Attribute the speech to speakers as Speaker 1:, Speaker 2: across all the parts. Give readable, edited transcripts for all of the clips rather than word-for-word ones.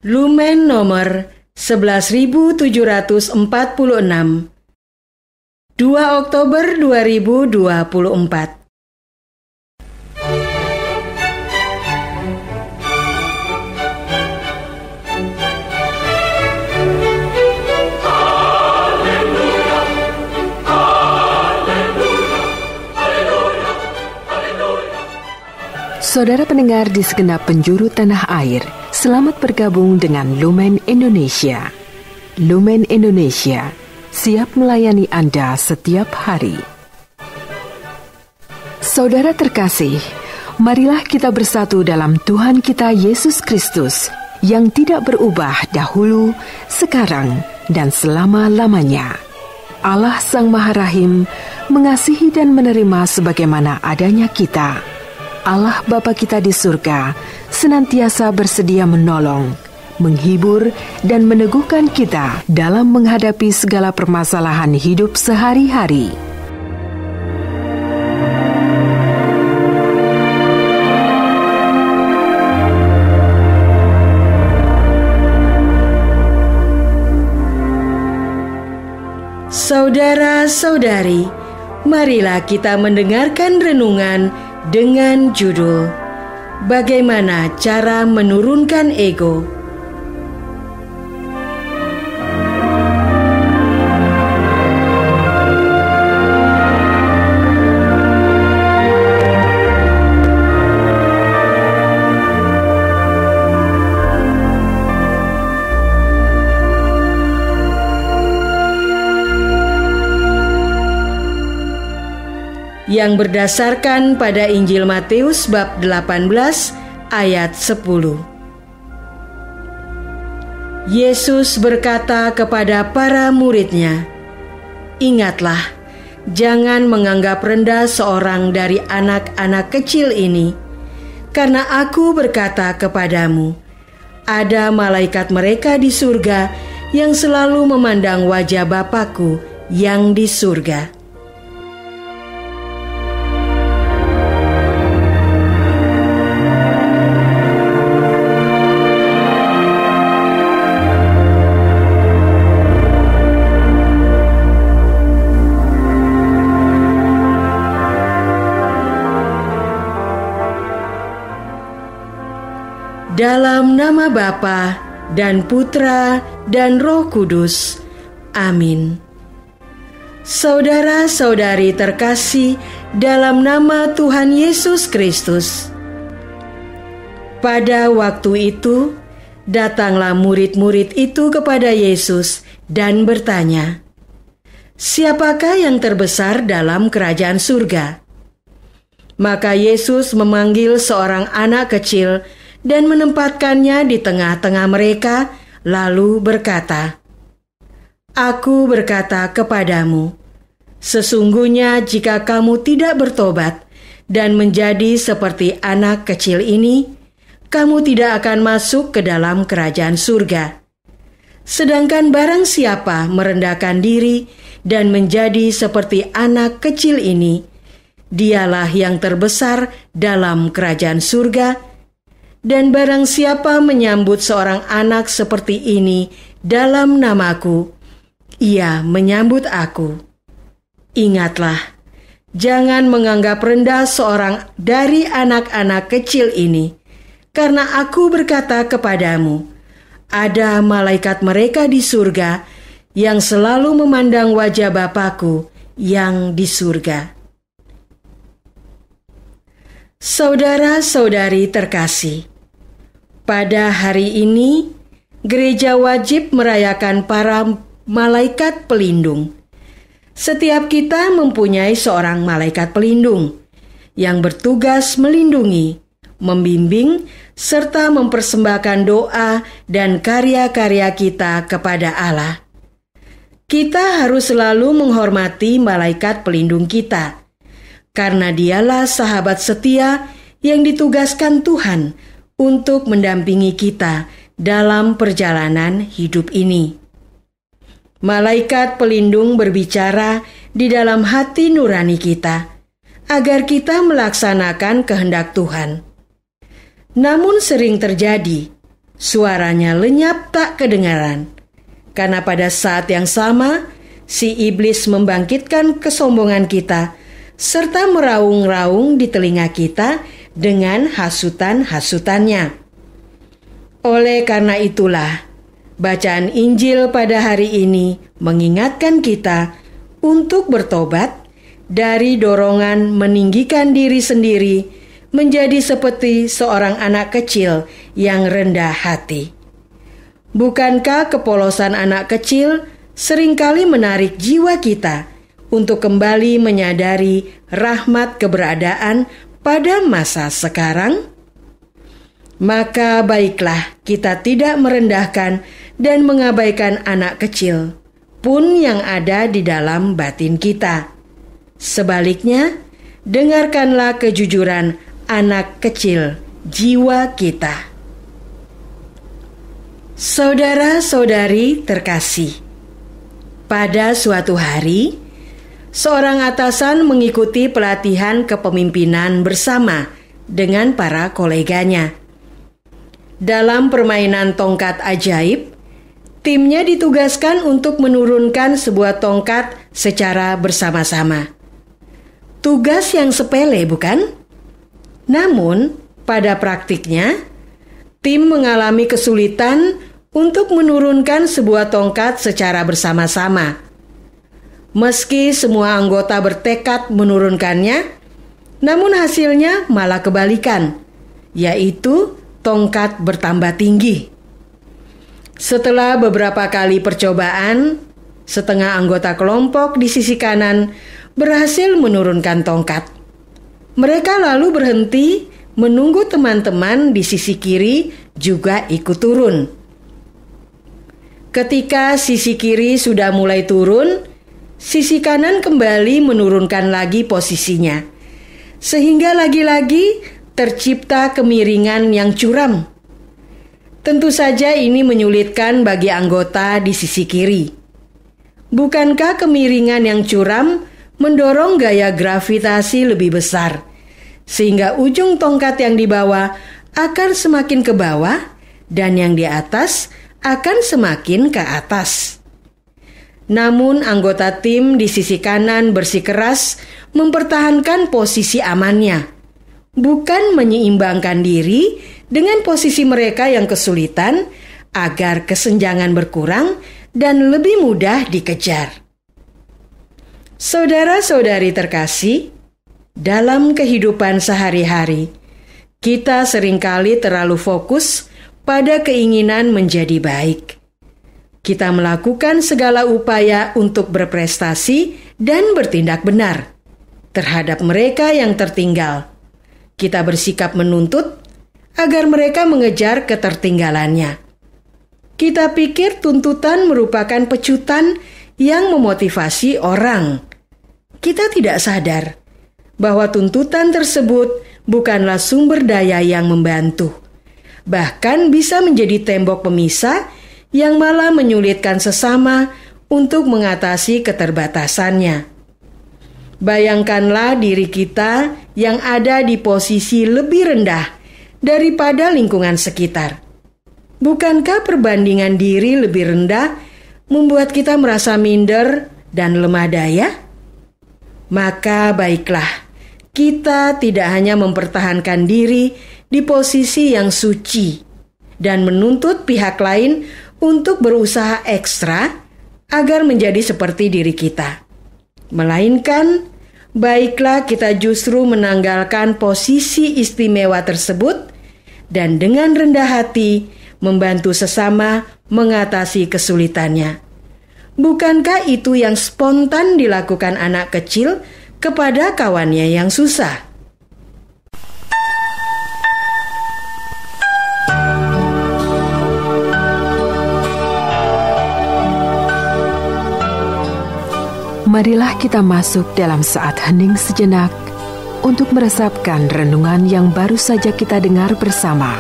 Speaker 1: Lumen nomor 11746, 2 Oktober 2024.
Speaker 2: Saudara pendengar di segenap penjuru tanah air, selamat bergabung dengan Lumen Indonesia. Lumen Indonesia siap melayani Anda setiap hari. Saudara terkasih, marilah kita bersatu dalam Tuhan kita Yesus Kristus yang tidak berubah dahulu, sekarang, dan selama-lamanya. Allah Sang Maha Rahim mengasihi dan menerima sebagaimana adanya kita. Allah Bapa kita di surga senantiasa bersedia menolong, menghibur, dan meneguhkan kita dalam menghadapi segala permasalahan hidup sehari-hari.
Speaker 1: Saudara-saudari, marilah kita mendengarkan renungan dengan judul Bagaimana Cara Menurunkan Ego. Yang berdasarkan pada Injil Matius bab 18 ayat 10. Yesus berkata kepada para murid-Nya, "Ingatlah, jangan menganggap rendah seorang dari anak-anak kecil ini, karena Aku berkata kepadamu, ada malaikat mereka di surga yang selalu memandang wajah Bapa-Ku yang di surga." Dalam nama Bapa dan Putra dan Roh Kudus. Amin. Saudara-saudari terkasih dalam nama Tuhan Yesus Kristus. Pada waktu itu, datanglah murid-murid itu kepada Yesus dan bertanya, "Siapakah yang terbesar dalam kerajaan surga?" Maka Yesus memanggil seorang anak kecil dan menempatkannya di tengah-tengah mereka, lalu berkata, "Aku berkata kepadamu, sesungguhnya jika kamu tidak bertobat dan menjadi seperti anak kecil ini, kamu tidak akan masuk ke dalam kerajaan surga. Sedangkan barang siapa merendahkan diri dan menjadi seperti anak kecil ini, dialah yang terbesar dalam kerajaan surga. Dan barang siapa menyambut seorang anak seperti ini dalam namaku, ia menyambut aku. Ingatlah, jangan menganggap rendah seorang dari anak-anak kecil ini, karena Aku berkata kepadamu, ada malaikat mereka di surga yang selalu memandang wajah Bapa-Ku yang di surga." Saudara-saudari terkasih, pada hari ini, gereja wajib merayakan para malaikat pelindung. Setiap kita mempunyai seorang malaikat pelindung yang bertugas melindungi, membimbing, serta mempersembahkan doa dan karya-karya kita kepada Allah. Kita harus selalu menghormati malaikat pelindung kita, karena dialah sahabat setia yang ditugaskan Tuhan untuk mendampingi kita dalam perjalanan hidup ini. Malaikat pelindung berbicara di dalam hati nurani kita, agar kita melaksanakan kehendak Tuhan. Namun sering terjadi, Suaranya lenyap tak kedengaran. Karena pada saat yang sama, si iblis membangkitkan kesombongan kita, serta meraung-raung di telinga kita dengan hasutan-hasutannya. Oleh karena itulah, bacaan Injil pada hari ini mengingatkan kita untuk bertobat dari dorongan meninggikan diri sendiri menjadi seperti seorang anak kecil yang rendah hati. Bukankah kepolosan anak kecil seringkali menarik jiwa kita untuk kembali menyadari rahmat keberadaan pada masa sekarang? Maka baiklah kita tidak merendahkan dan mengabaikan anak kecil pun yang ada di dalam batin kita. Sebaliknya, dengarkanlah kejujuran anak kecil jiwa kita. Saudara-saudari terkasih, pada suatu hari, seorang atasan mengikuti pelatihan kepemimpinan bersama dengan para koleganya. Dalam permainan tongkat ajaib, timnya ditugaskan untuk menurunkan sebuah tongkat secara bersama-sama. Tugas yang sepele, bukan? Namun, pada praktiknya, tim mengalami kesulitan untuk menurunkan sebuah tongkat secara bersama-sama. Meski semua anggota bertekad menurunkannya, namun hasilnya malah kebalikan, yaitu tongkat bertambah tinggi. Setelah beberapa kali percobaan, setengah anggota kelompok di sisi kanan berhasil menurunkan tongkat. Mereka lalu berhenti menunggu teman-teman di sisi kiri juga ikut turun. Ketika sisi kiri sudah mulai turun, sisi kanan kembali menurunkan lagi posisinya, sehingga lagi-lagi tercipta kemiringan yang curam. Tentu saja ini menyulitkan bagi anggota di sisi kiri. Bukankah kemiringan yang curam mendorong gaya gravitasi lebih besar, sehingga ujung tongkat yang di bawah akan semakin ke bawah dan yang di atas akan semakin ke atas. Namun anggota tim di sisi kanan bersikeras mempertahankan posisi amannya, bukan menyeimbangkan diri dengan posisi mereka yang kesulitan agar kesenjangan berkurang dan lebih mudah dikejar. Saudara-saudari terkasih, dalam kehidupan sehari-hari, kita seringkali terlalu fokus pada keinginan menjadi baik. Kita melakukan segala upaya untuk berprestasi dan bertindak benar terhadap mereka yang tertinggal. Kita bersikap menuntut agar mereka mengejar ketertinggalannya. Kita pikir tuntutan merupakan pecutan yang memotivasi orang. Kita tidak sadar bahwa tuntutan tersebut bukanlah sumber daya yang membantu, bahkan bisa menjadi tembok pemisah yang malah menyulitkan sesama untuk mengatasi keterbatasannya. Bayangkanlah diri kita yang ada di posisi lebih rendah daripada lingkungan sekitar. Bukankah perbandingan diri lebih rendah membuat kita merasa minder dan lemah daya? Maka baiklah, kita tidak hanya mempertahankan diri di posisi yang suci dan menuntut pihak lain untuk berusaha ekstra agar menjadi seperti diri kita. Melainkan, baiklah kita justru menanggalkan posisi istimewa tersebut dan dengan rendah hati membantu sesama mengatasi kesulitannya. Bukankah itu yang spontan dilakukan anak kecil kepada kawannya yang susah?
Speaker 2: Marilah kita masuk dalam saat hening sejenak untuk meresapkan renungan yang baru saja kita dengar bersama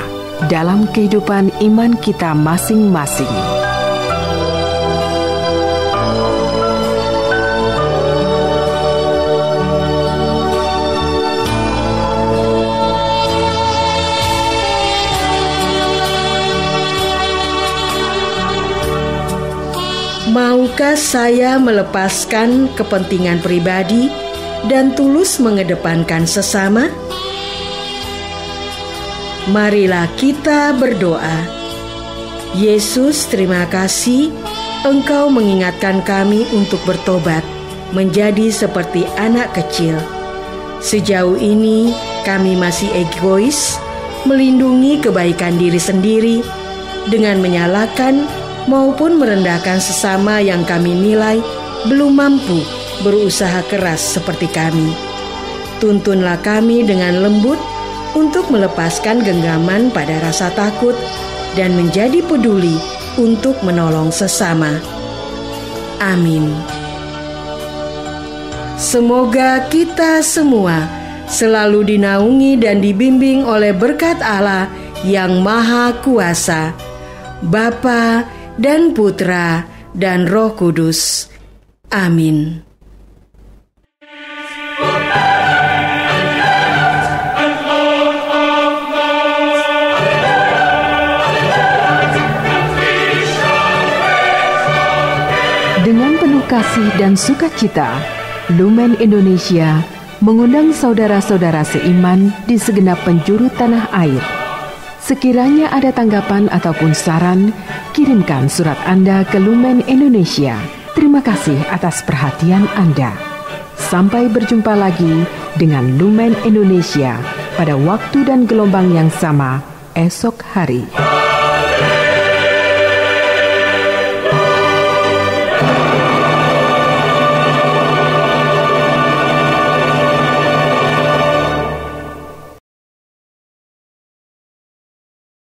Speaker 2: dalam kehidupan iman kita masing-masing.
Speaker 1: Maukah saya melepaskan kepentingan pribadi dan tulus mengedepankan sesama? Marilah kita berdoa. Yesus, terima kasih Engkau mengingatkan kami untuk bertobat, menjadi seperti anak kecil. Sejauh ini kami masih egois, melindungi kebaikan diri sendiri dengan menyalahkan maupun merendahkan sesama yang kami nilai belum mampu berusaha keras seperti kami. Tuntunlah kami dengan lembut untuk melepaskan genggaman pada rasa takut dan menjadi peduli untuk menolong sesama. Amin. Semoga kita semua selalu dinaungi dan dibimbing oleh berkat Allah yang Maha Kuasa, Bapa dan Putra dan Roh Kudus. Amin.
Speaker 2: Dengan penuh kasih dan sukacita, Lumen Indonesia mengundang saudara-saudara seiman di segenap penjuru tanah air. Sekiranya ada tanggapan ataupun saran, kirimkan surat Anda ke Lumen Indonesia. Terima kasih atas perhatian Anda. Sampai berjumpa lagi dengan Lumen Indonesia pada waktu dan gelombang yang sama esok hari.